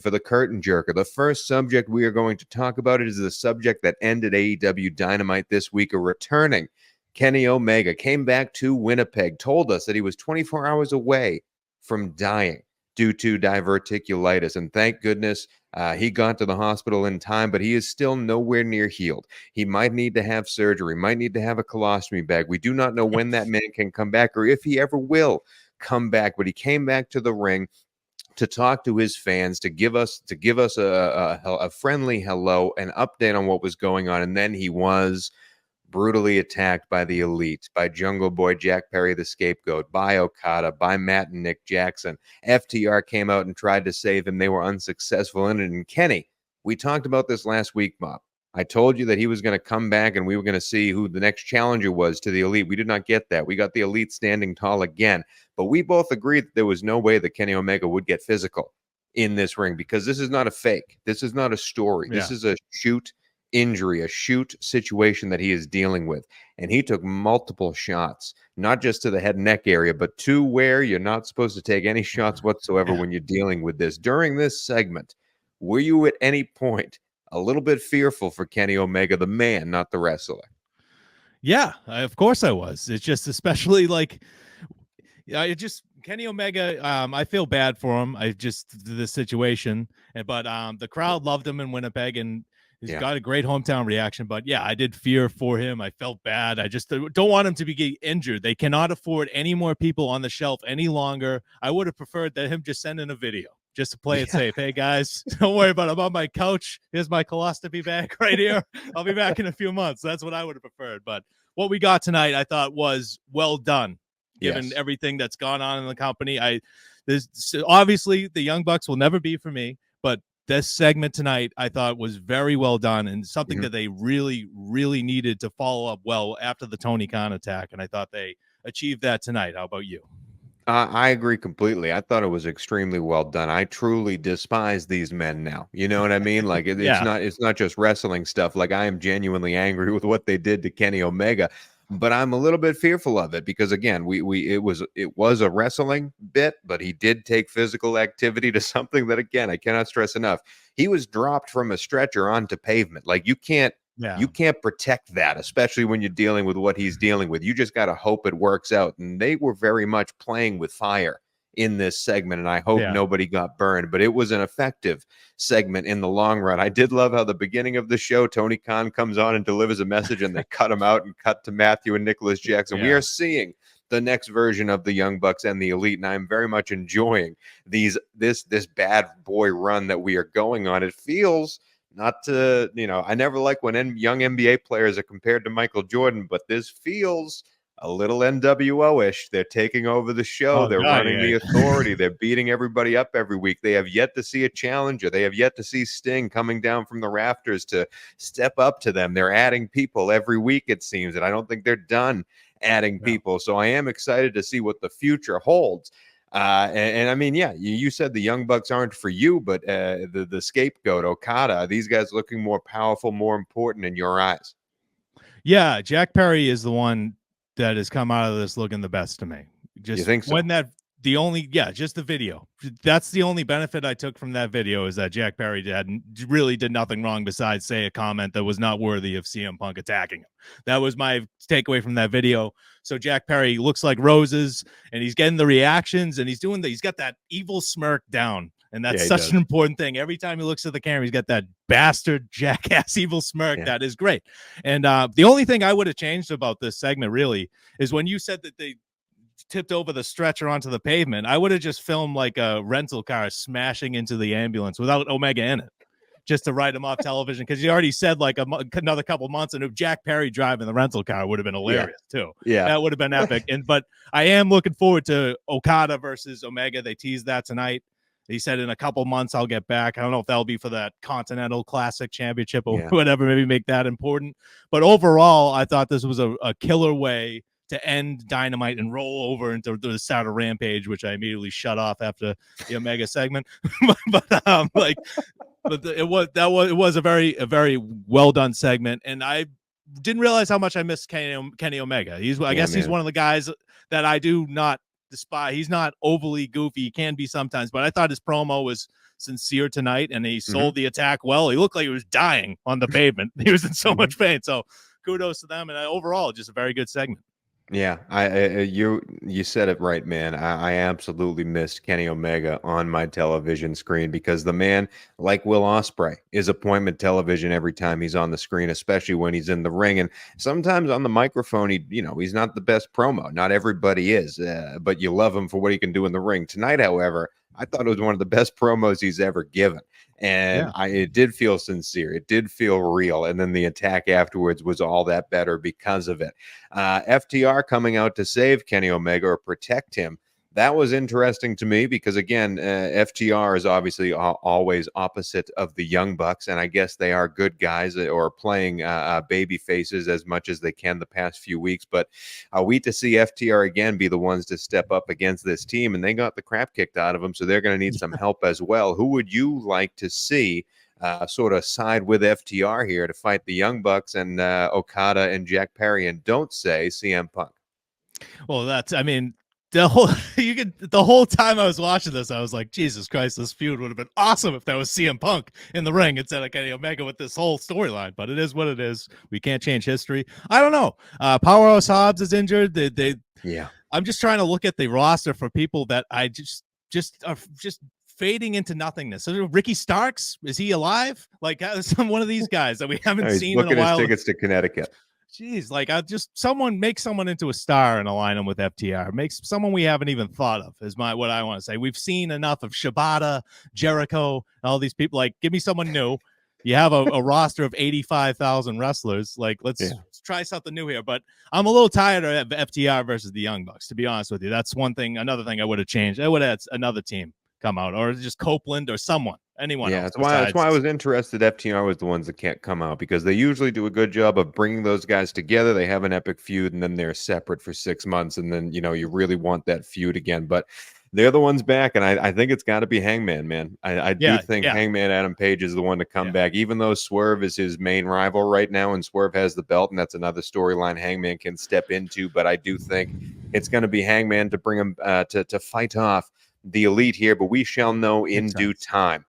for the curtain jerker. The first subject we are going to talk about is the subject that ended AEW Dynamite this week. A returning Kenny Omega came back to Winnipeg, told us that he was 24 hours away from dying due to diverticulitis. And thank goodness he got to the hospital in time, but he is still nowhere near healed. He might need to have surgery, might need to have a colostomy bag. We do not know when that man can come back or if he ever will come back, but he came back to the ring to talk to his fans, to give us a friendly hello, an update on what was going on. And then he was brutally attacked by the Elite, by Jungle Boy Jack Perry, the scapegoat, by Okada, by Matt and Nick Jackson. FTR came out and tried to save him. They were unsuccessful in it. And Kenny, we talked about this last week, Bob. I told you that he was going to come back and we were going to see who the next challenger was to the Elite. We did not get that. We got the Elite standing tall again. But we both agreed that there was no way that Kenny Omega would get physical in this ring because this is not a fake. This is not a story. Yeah. This is a shoot injury, a shoot situation that he is dealing with. And he took multiple shots, not just to the head and neck area, but to where you're not supposed to take any shots whatsoever when you're dealing with this. During this segment, were you at any point a little bit fearful for Kenny Omega, the man, not the wrestler? Yeah, of course I was. It's just especially like, Kenny Omega, I feel bad for him. The situation, but the crowd loved him in Winnipeg and he's got a great hometown reaction. But yeah, I did fear for him. I felt bad. I just don't want him to be injured. They cannot afford any more people on the shelf any longer. I would have preferred that him just send in a video just to play it safe. Hey guys, don't worry about it. I'm on my couch. Here's my colostomy bag right here. I'll be back in a few months. That's what I would have preferred. But what we got tonight, I thought was well done, given everything that's gone on in the company. Obviously the Young Bucks will never be for me, but this segment tonight I thought was very well done and something that they really, really needed to follow up well after the Tony Khan attack. And I thought they achieved that tonight. How about you? I agree completely. I thought it was extremely well done. I truly despise these men now. You know what I mean? Like it's not just wrestling stuff. Like I am genuinely angry with what they did to Kenny Omega, but I'm a little bit fearful of it because again, it was a wrestling bit, but he did take physical activity to something that again, I cannot stress enough. He was dropped from a stretcher onto pavement. Like you can't protect that, especially when you're dealing with what he's dealing with. You just got to hope it works out. And they were very much playing with fire in this segment. And I hope nobody got burned, but it was an effective segment in the long run. I did love how the beginning of the show, Tony Khan comes on and delivers a message and they cut him out and cut to Matthew and Nicholas Jackson. We are seeing the next version of the Young Bucks and the Elite. And I'm very much enjoying this bad boy run that we are going on. It feels not to, I never like when young NBA players are compared to Michael Jordan, but this feels a little NWO-ish. They're taking over the show. They're running the authority. They're beating everybody up every week. They have yet to see a challenger. They have yet to see Sting coming down from the rafters to step up to them. They're adding people every week, it seems, and I don't think they're done adding people. So I am excited to see what the future holds. And I mean, you said the Young Bucks aren't for you, but the scapegoat, Okada, these guys looking more powerful, more important in your eyes. Yeah, Jack Perry is the one that has come out of this looking the best to me. Just you think so? Just the video. That's the only benefit I took from that video is that Jack Perry really did nothing wrong besides say a comment that was not worthy of CM Punk attacking him. That was my takeaway from that video. So Jack Perry looks like roses and he's getting the reactions and he's got that evil smirk down. And that's such an important thing. Every time he looks at the camera, he's got that bastard jackass evil smirk. Yeah. That is great. And the only thing I would have changed about this segment really is when you said that they tipped over the stretcher onto the pavement, I would have just filmed like a rental car smashing into the ambulance without Omega in it, just to write him off television. Because you already said like another couple months, and if Jack Perry driving the rental car would have been hilarious too. Yeah, that would have been epic. But I am looking forward to Okada versus Omega. They teased that tonight. He said in a couple months I'll get back. I don't know if that'll be for that Continental Classic Championship or whatever. Maybe make that important. But overall, I thought this was a killer way to end Dynamite and roll over into the start of Rampage, which I immediately shut off after the Omega segment. It was a very well done segment, and I didn't realize how much I missed Kenny Omega. I guess he's one of the guys that I do not despite he's not overly goofy. He can be sometimes, but I thought his promo was sincere tonight, and he sold the attack well. He looked like he was dying on the pavement. He was in so much pain. So kudos to them, and overall, just a very good segment. Yeah, you said it right, man. I absolutely missed Kenny Omega on my television screen because the man, like Will Ospreay, is appointment television every time he's on the screen, especially when he's in the ring. And sometimes on the microphone, he's not the best promo. Not everybody is, but you love him for what he can do in the ring. Tonight, however, I thought it was one of the best promos he's ever given. And it did feel sincere. It did feel real. And then the attack afterwards was all that better because of it. FTR coming out to save Kenny Omega or protect him. That was interesting to me because, again, FTR is obviously always opposite of the Young Bucks, and I guess they are good guys or playing baby faces as much as they can the past few weeks. But are we to see FTR again be the ones to step up against this team? And they got the crap kicked out of them, so they're going to need some help as well. Who would you like to see sort of side with FTR here to fight the Young Bucks and Okada and Jack Perry, and don't say CM Punk? Well, the whole time I was watching this, I was like, Jesus Christ, this feud would have been awesome if that was CM Punk in the ring instead of Kenny Omega with this whole storyline. But it is what it is. We can't change history. I don't know. Powerhouse Hobbs is injured. I'm just trying to look at the roster for people that I just are just fading into nothingness. So Ricky Starks, is he alive? Like one of these guys that we haven't seen in a while. Looking at his tickets to Connecticut. Jeez, like make someone into a star and align them with FTR. Make someone we haven't even thought of is what I want to say. We've seen enough of Shibata, Jericho, all these people. Like, give me someone new. You have a roster of 85,000 wrestlers. Like, let's try something new here. But I'm a little tired of FTR versus the Young Bucks, to be honest with you. That's one thing. Another thing I would have changed. I would have had another team come out, or just Copeland or anyone else. That's why I was interested. FTR was the ones that can't come out because they usually do a good job of bringing those guys together. They have an epic feud and then they're separate for 6 months, and then you really want that feud again. But they're the ones back, and I think it's got to be Hangman, man. I do think Hangman Adam Page is the one to come back, even though Swerve is his main rival right now, and Swerve has the belt, and that's another storyline Hangman can step into. But I do think it's going to be Hangman to bring him to fight off the Elite here, but we shall know in due time.